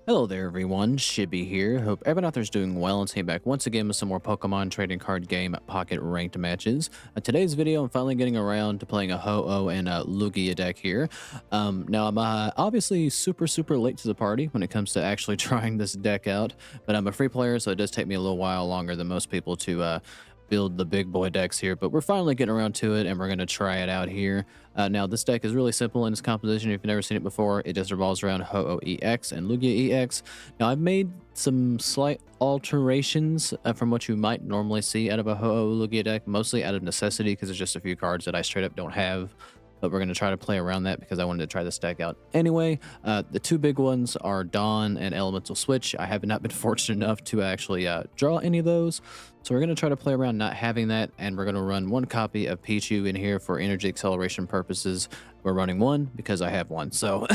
Hello there everyone, Shibby here. Hope everyone out there is doing well and came back once again with some more Pokemon trading card game Pocket ranked matches. Today's video, I'm finally getting around to playing a Ho-Oh and Lugia deck here. Now I'm obviously super late to the party when it comes to actually trying this deck out, but I'm a free player, so it does take me a little while longer than most people to build the big boy decks here, but we're finally getting around to it and we're going to try it out here. Now this deck is really simple in its composition. If you've never seen it before, it just revolves around Ho-Oh EX and Lugia EX. Now I've made some slight alterations from what you might normally see out of a Ho-Oh Lugia deck, mostly out of necessity because there's just a few cards that I straight up don't have. But we're going to try to play around that because I wanted to try this deck out anyway. The two big ones are Dawn and Elemental Switch. I have not been fortunate enough to actually draw any of those. So we're going to try to play around not having that, and we're going to run one copy of Pichu in here for energy acceleration purposes. We're running one because I have one. So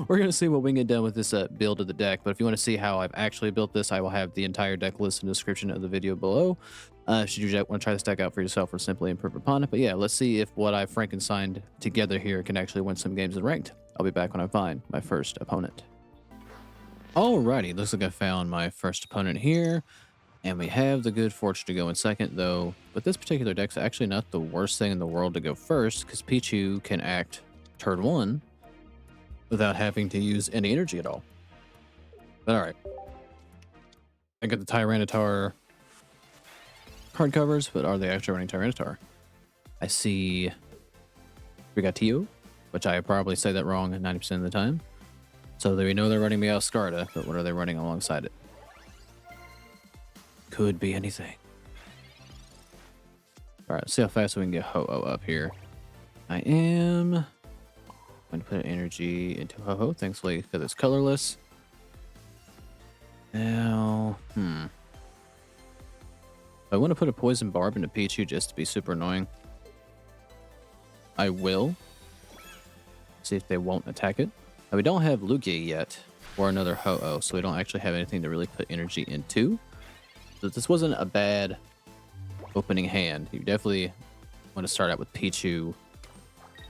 we're going to see what we can get done with this build of the deck. But if you want to see how I've actually built this, I will have the entire deck list in the description of the video below. Should you want to try this deck out for yourself or simply improve upon it. But yeah, let's see if what I've Frankensteined together here can actually win some games in ranked. I'll be back when I find my first opponent. Alrighty, looks like I found my first opponent here. And we have the good fortune to go in second, though. But this particular deck's actually not the worst thing in the world to go first, because Pichu can act turn one without having to use any energy at all. But alright. I got the Tyranitar card covers, but are they actually running Tyranitar? I see Rigatio, which I probably say that wrong 90% of the time. So we know they're running Meowscarada, but what are they running alongside it? Could be anything. Alright, let's see how fast we can get Ho-Oh up here. I am going to put energy into Ho-Oh, thankfully, because it's colorless. Now, I want to put a Poison Barb into Pichu just to be super annoying. I will. See if they won't attack it. Now, we don't have Lugia yet, or another Ho-Oh, so we don't actually have anything to really put energy into. So this wasn't a bad opening hand. You definitely want to start out with Pichu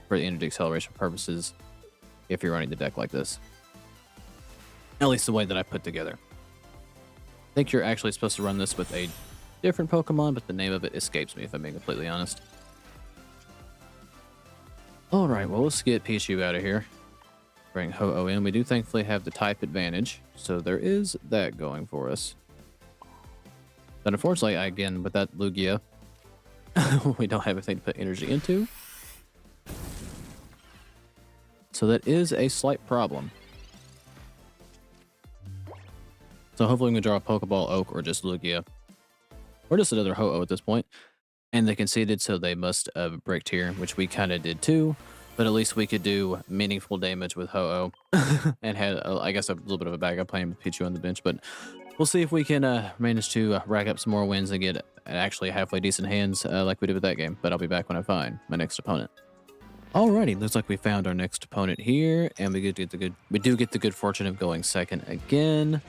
for the energy acceleration purposes if you're running the deck like this. At least the way that I put together. I think you're actually supposed to run this with a different Pokemon, but the name of it escapes me if I'm being completely honest. Alright, well, let's get Pichu out of here. Bring Ho-Oh in. We do thankfully have the type advantage, so there is that going for us. But unfortunately, again, with that Lugia, we don't have anything to put energy into. So that is a slight problem. So hopefully we can draw a Pokeball Oak or just Lugia. Or just another Ho-Oh at this point. And they conceded, so they must have bricked here, which we kind of did too. But at least we could do meaningful damage with Ho-Oh. And had, I guess, a little bit of a backup plan with Pichu on the bench. But we'll see if we can manage to rack up some more wins and get actually halfway decent hands like we did with that game. But I'll be back when I find my next opponent. Alrighty, looks like we found our next opponent here, and we do get the good fortune of going second again.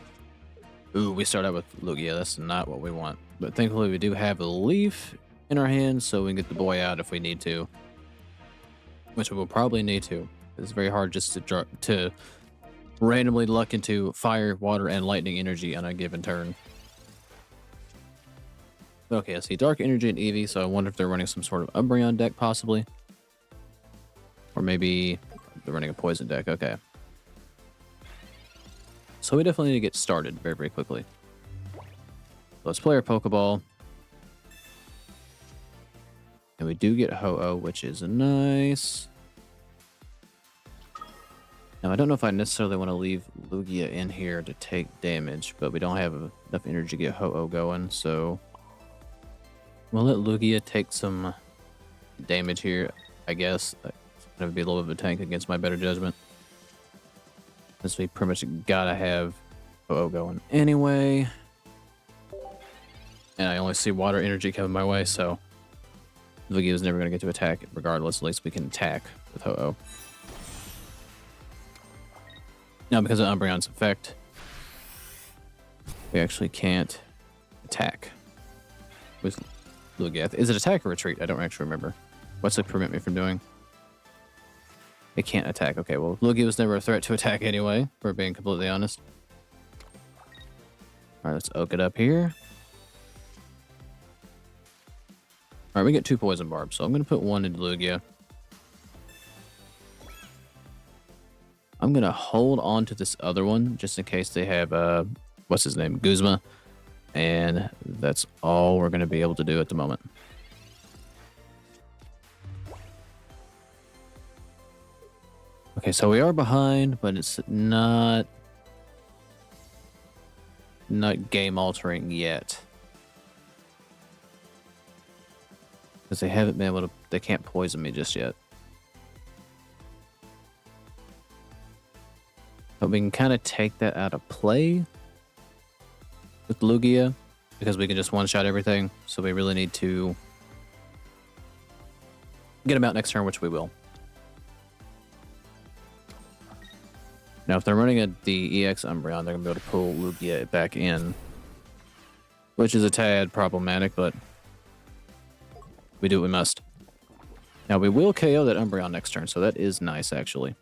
Ooh, we start out with Lugia. That's not what we want. But thankfully we do have a leaf in our hand, so we can get the boy out if we need to. Which we will probably need to. It's very hard just to randomly luck into fire, water, and lightning energy on a given turn. Okay, I see Dark Energy and Eevee, so I wonder if they're running some sort of Umbreon deck, possibly. Or maybe they're running a Poison deck, okay. So we definitely need to get started very quickly. Let's play our Pokeball. And we do get Ho-Oh, which is nice. Now, I don't know if I necessarily want to leave Lugia in here to take damage, but we don't have enough energy to get Ho-Oh going, so we'll let Lugia take some damage here, I guess. It's going to be a little bit of a tank against my better judgment. Since we pretty much gotta have Ho-Oh going anyway. And I only see water energy coming my way, so Lugia is never going to get to attack it regardless. At least we can attack with Ho-Oh. Now, because of Umbreon's effect, we actually can't attack with Lugia. Is it attack or retreat? I don't actually remember. What's it prevent me from doing? It can't attack. Okay, well, Lugia was never a threat to attack anyway, for being completely honest. Alright, let's oak it up here. Alright, we get 2 poison barbs, so I'm going to put 1 into Lugia. I'm going to hold on to this other one, just in case they have, what's his name? Guzma. And that's all we're going to be able to do at the moment. Okay, so we are behind, but it's not game altering yet. Because they haven't been able to, they can't poison me just yet. But we can kind of take that out of play with Lugia, because we can just one-shot everything. So we really need to get him out next turn, which we will. Now, if they're running the EX Umbreon, they're going to be able to pull Lugia back in, which is a tad problematic, but we do what we must. Now, we will KO that Umbreon next turn, so that is nice, actually.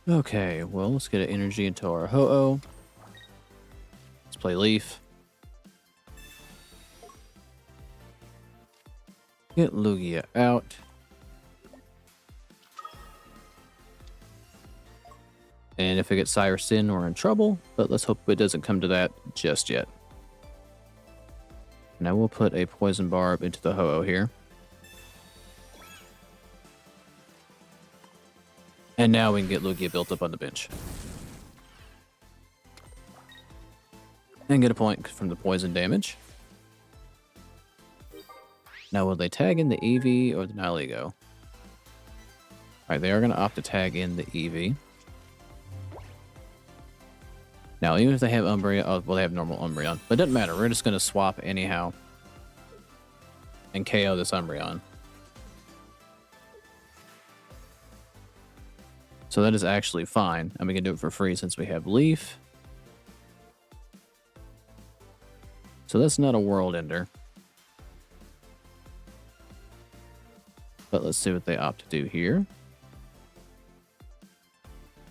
Okay, well, let's get an energy into our Ho-Oh. Let's play Leaf. Get Lugia out. And if I get Cyrus in, we're in trouble, but let's hope it doesn't come to that just yet. Now we'll put a Poison Barb into the Ho-Oh here. And now we can get Lugia built up on the bench. And get a point from the poison damage. Now will they tag in the Eevee or the Nihilego? Alright, they are going to opt to tag in the Eevee. Now, even if they have Umbreon, oh, well, they have normal Umbreon. But it doesn't matter. We're just going to swap anyhow. And KO this Umbreon. So that is actually fine. And we can do it for free since we have Leaf. So that's not a world ender. But let's see what they opt to do here.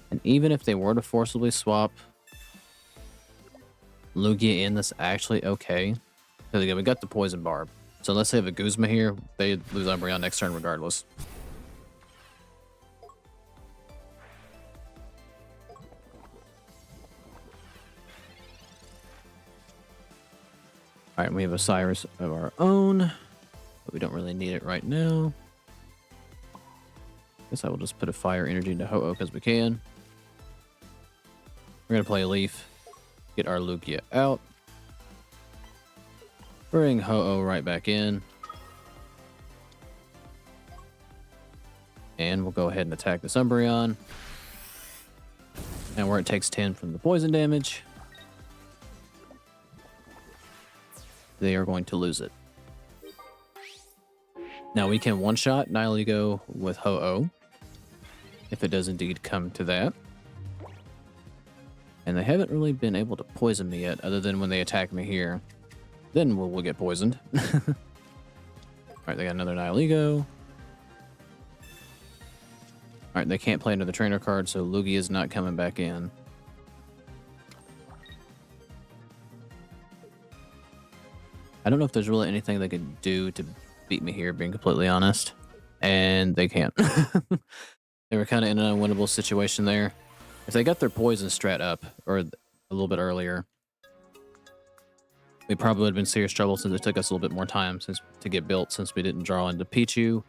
And even if they were to forcibly swap Lugia in, that's actually okay. Because again, we got the Poison Barb. So unless they have a Guzma here, they lose Umbreon next turn regardless. Alright, we have a Cyrus of our own, but we don't really need it right now. Guess I will just put a Fire Energy into Ho-Oh because we can. We're going to play a Leaf. Get our Lugia out. Bring Ho-Oh right back in. And we'll go ahead and attack this Umbreon. And where it takes 10 from the poison damage, they are going to lose it. Now we can one-shot Nihilego with Ho-Oh, if it does indeed come to that. And they haven't really been able to poison me yet, other than when they attack me here. Then we'll get poisoned. Alright, they got another Nihilego. Alright, they can't play another trainer card, so Lugia is not coming back in. I don't know if there's really anything they could do to beat me here, being completely honest. And they can't. They were kind of in an unwinnable situation there. If they got their poison strat up, or a little bit earlier, we probably would have been in serious trouble since it took us a little bit more time to get built since we didn't draw into Pichu.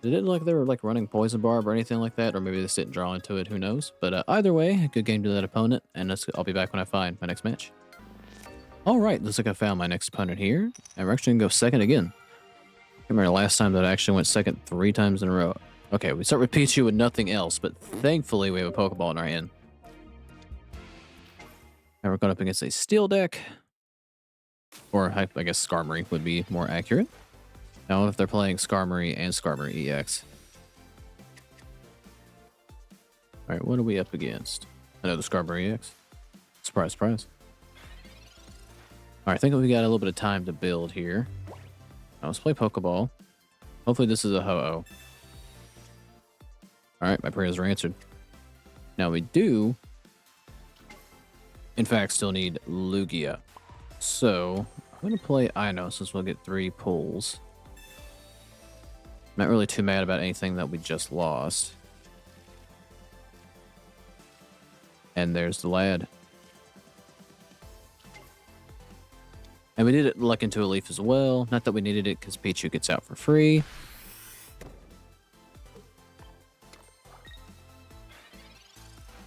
It didn't look like they were like running Poison Barb or anything like that, or maybe they just didn't draw into it, who knows. But either way, a good game to that opponent, and I'll be back when I find my next match. Alright, looks like I found my next opponent here, and we're actually going to go second again. I remember last time that I actually went second 3 times in a row. Okay, we start with Pichu with nothing else, but thankfully we have a Pokeball in our hand. Now we're going up against a Steel deck. Or I guess Skarmory would be more accurate. Now if they're playing Skarmory and Skarmory EX. Alright, what are we up against? Another Skarmory EX. Surprise, surprise. Alright, I think we got a little bit of time to build here. Now let's play Pokeball. Hopefully this is a Ho-Oh. Alright, my prayers are answered. Now we do In fact, still need Lugia. So I'm going to play Iono since we'll get 3 pulls. Not really too mad about anything that we just lost. And there's the lad. And we did it luck into a leaf as well. Not that we needed it because Pichu gets out for free.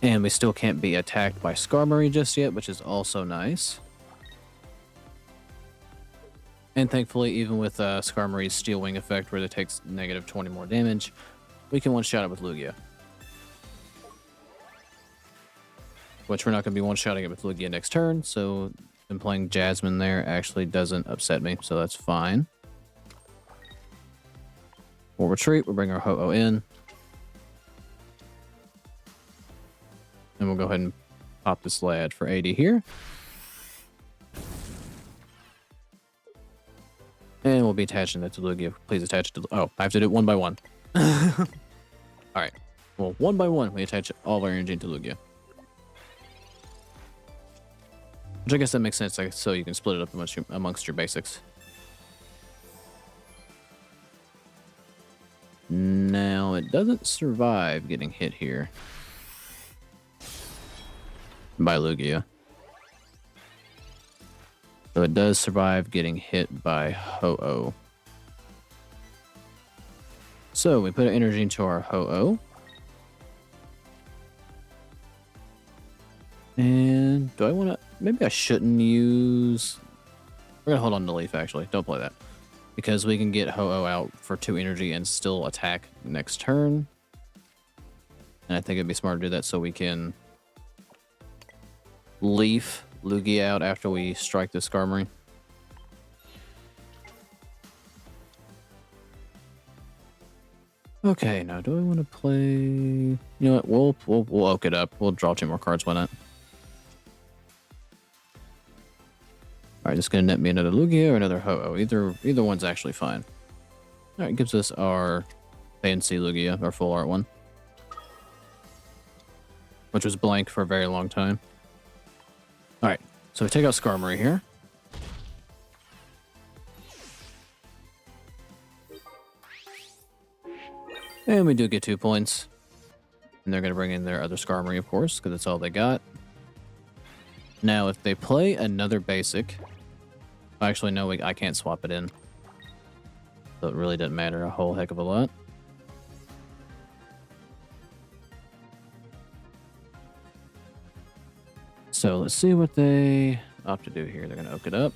And we still can't be attacked by Skarmory just yet, which is also nice. And thankfully, even with Skarmory's Steel Wing effect, where it takes negative 20 more damage, we can one-shot it with Lugia. Which we're not going to be one-shotting it with Lugia next turn, so them playing Jasmine there actually doesn't upset me, so that's fine. We'll retreat, we'll bring our Ho-Oh in. And we'll go ahead and pop this lad for 80 here. And we'll be attaching that to Lugia. Please attach it to... Oh, I have to do it one by one. Alright. Well, one by one, we attach all of our energy to Lugia. Which I guess that makes sense, like, so you can split it up amongst your basics. Now, it doesn't survive getting hit here by Lugia. So it does survive getting hit by Ho-Oh. So we put energy into our Ho-Oh. And do I want to... Maybe I shouldn't use... We're going to hold on to Leaf, actually. Don't play that. Because we can get Ho-Oh out for 2 energy and still attack next turn. And I think it'd be smart to do that so we can Leaf Lugia out after we strike the Skarmory. Okay, now do I want to play... You know what? We'll oak it up. We'll draw 2 more cards. Why not? Alright, this is going to net me another Lugia or another Ho-Oh. Either one's actually fine. Alright, gives us our fancy Lugia, our full art one. Which was blank for a very long time. Alright, so we take out Skarmory here. And we do get 2 points. And they're going to bring in their other Skarmory, of course, because that's all they got. Now, if they play another basic... Actually, no, I can't swap it in. So it really doesn't matter a whole heck of a lot. So let's see what they opt to do here. They're going to oak it up.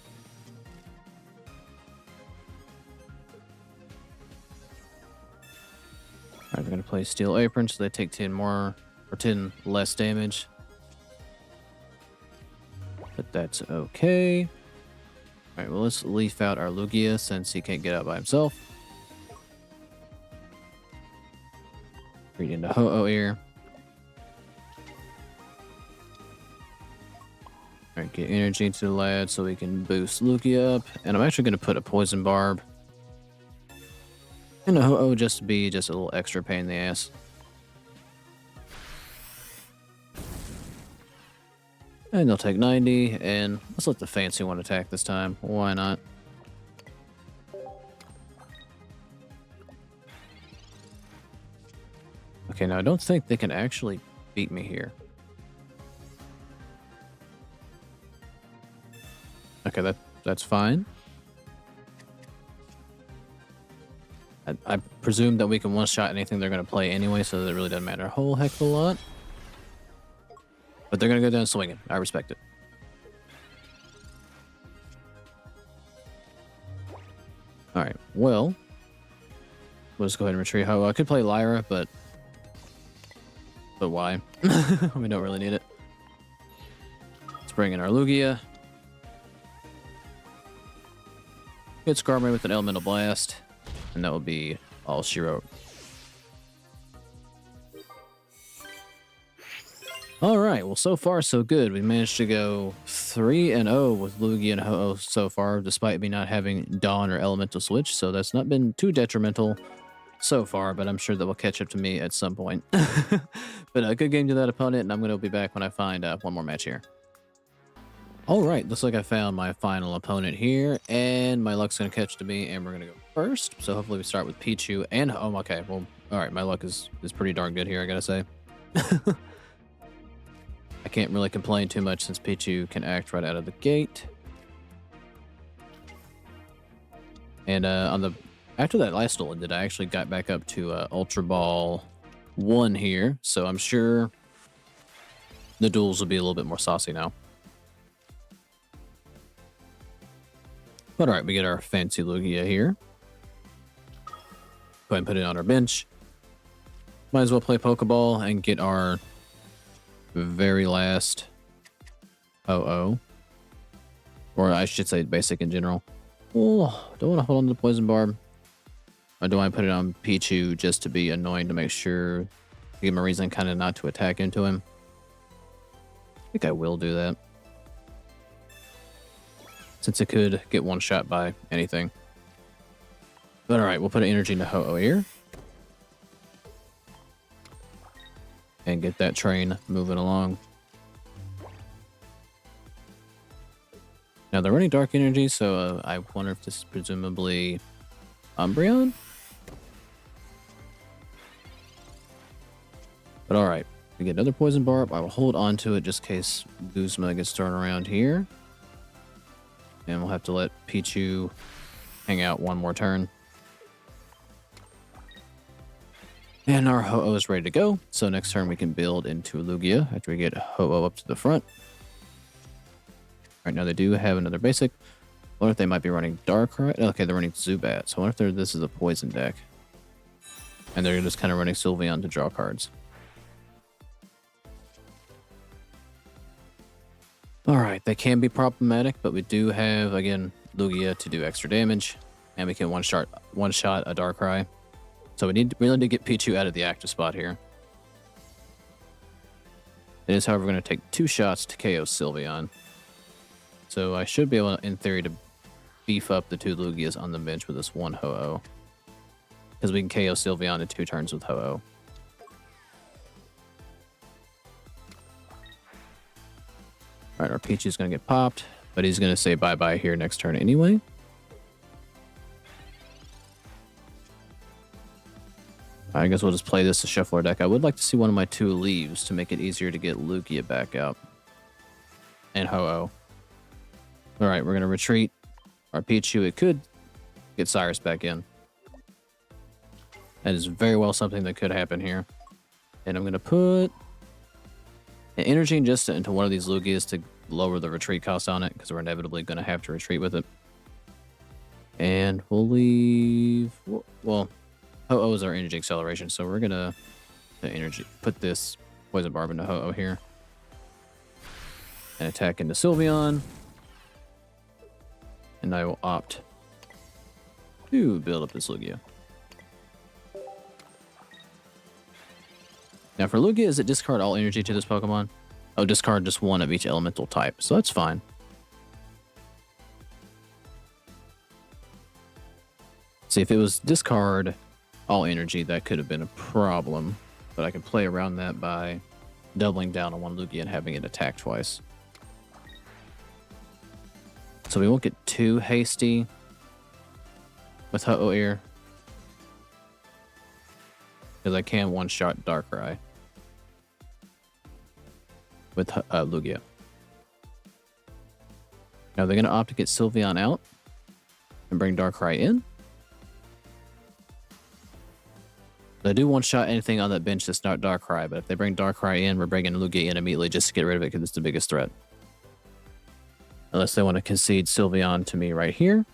Alright, they're going to play Steel Apron, so they take 10 more, or 10 less damage. But that's okay. Alright, well, let's leaf out our Lugia since he can't get out by himself. Read into Ho-Oh here. Alright, get energy into the lad so we can boost Lugia up. And I'm actually going to put a Poison Barb and a Ho-Oh just to be just a little extra pain in the ass. And they'll take 90, and let's let the fancy one attack this time. Why not? Okay, now I don't think they can actually beat me here. Okay, that's fine. I presume that we can one-shot anything they're going to play anyway, so that it really doesn't matter a whole heck of a lot. But they're going to go down swinging. I respect it. Alright, well. We'll just go ahead and retreat. I could play Lyra, but why? We don't really need it. Let's bring in our Lugia. Hit Skarmory with an Elemental Blast. And that will be all she wrote. Alright, well, so far so good. We managed to go 3-0 with Lugia and Ho-Oh so far, despite me not having Dawn or Elemental Switch, so that's not been too detrimental so far, but I'm sure that will catch up to me at some point. But a good game to that opponent, and I'm going to be back when I find one more match here. All right, looks like I found my final opponent here, and my luck's gonna catch to me, and we're gonna go first. So hopefully we start with Pichu and okay. Well, all right, my luck is pretty darn good here, I gotta say. I can't really complain too much since Pichu can act right out of the gate. And after that last duel ended, I actually got back up to Ultra Ball 1 here, so I'm sure the duels will be a little bit more saucy now. But all right, we get our fancy Lugia here. Go ahead and put it on our bench. Might as well play Pokeball and get our very last Ho-Oh. Or I should say basic in general. Oh, don't want to hold on to the Poison Barb. Or do I put it on Pichu just to be annoying to make sure, give him a reason kind of not to attack into him? I think I will do that, since it could get one shot by anything. But alright, we'll put an energy into Ho-Oh here. And get that train moving along. Now they're running Dark Energy, so I wonder if this is presumably Umbreon? But alright, we get another Poison Barb. I will hold on to it just in case Guzma gets thrown around here. And we'll have to let Pichu hang out one more turn. And our Ho-Oh is ready to go. So next turn we can build into Lugia after we get Ho-Oh up to the front. Right now they do have another basic. I wonder if they might be running Darkrai. Okay, they're running Zubat. So I wonder if this is a poison deck. And they're just kind of running Sylveon to draw cards. Alright, they can be problematic, but we do have, again, Lugia to do extra damage. And we can one-shot a Darkrai. So we need to get Pichu out of the active spot here. It is, however, going to take 2 shots to KO Sylveon. So I should be able, in theory, to beef up the 2 Lugias on the bench with this 1 Ho-Oh. Because we can KO Sylveon in 2 turns with Ho-Oh. Alright, our Pichu's going to get popped, but he's going to say bye-bye here next turn anyway. I guess we'll just play this to shuffle our deck. I would like to see one of my 2 leaves to make it easier to get Lugia back out. And Ho-Oh. Alright, we're going to retreat our Pichu. It could get Cyrus back in. That is very well something that could happen here. And I'm going to put an energy just into one of these Lugias to lower the retreat cost on it, because we're inevitably going to have to retreat with it. And we'll leave... Well, Ho-Oh is our energy acceleration, so we're going to put this Poison Barb into Ho-Oh here. And attack into Sylveon. And I will opt to build up this Lugia. Now for Lugia, is it discard all energy to this Pokemon? Oh, discard just 1 of each elemental type, so that's fine. See, if it was discard all energy, that could have been a problem. But I can play around that by doubling down on 1 Lugia and having it attack twice. So we won't get too hasty with Ho-Oh here, because I can one-shot Darkrai with Lugia. Now they're going to opt to get Sylveon out and bring Darkrai in. They do one-shot anything on that bench that's not Darkrai, but if they bring Darkrai in, we're bringing Lugia in immediately just to get rid of it because it's the biggest threat. Unless they want to concede Sylveon to me right here.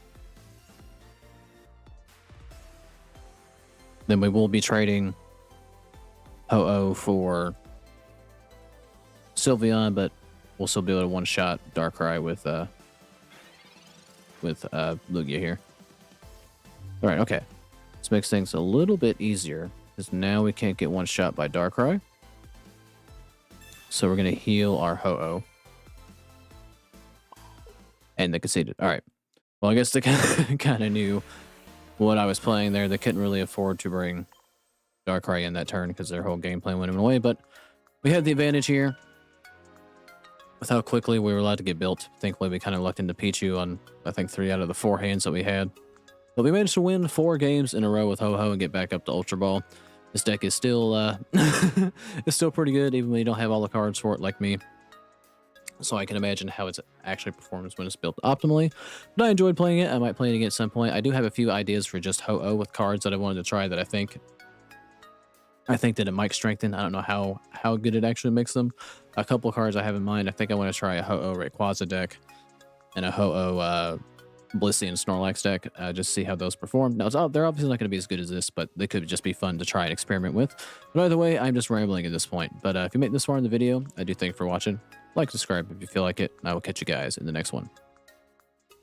Then we will be trading Ho-Oh for Sylveon, but we'll still be able to one-shot Darkrai with Lugia here. Alright, okay. This makes things a little bit easier, because now we can't get one-shot by Darkrai. So we're going to heal our Ho-Oh. And they conceded. Alright. Well, I guess they kind of knew what I was playing there. They couldn't really afford to bring Darkrai in that turn because their whole game plan went away, but we had the advantage here. with how quickly we were allowed to get built. Thankfully, we kind of lucked into Pichu on, I think, 3 out of the 4 hands that we had. But we managed to win 4 games in a row with Ho-Oh and get back up to Ultra Ball. This deck is still it's still pretty good, even when you don't have all the cards for it like me. So I can imagine how it actually performs when it's built optimally. But I enjoyed playing it. I might play it again at some point. I do have a few ideas for just Ho-Oh with cards that I wanted to try that I think that it might strengthen. I don't know how good it actually makes them. A couple of cards I have in mind. I think I want to try a Ho-Oh Rayquaza deck and a Ho-Oh Blissey and Snorlax deck, just see how those perform. Now, they're obviously not going to be as good as this, but they could just be fun to try and experiment with. But either way, I'm just rambling at this point. But if you made it this far in the video, I do thank you for watching. Like, subscribe if you feel like it, and I will catch you guys in the next one.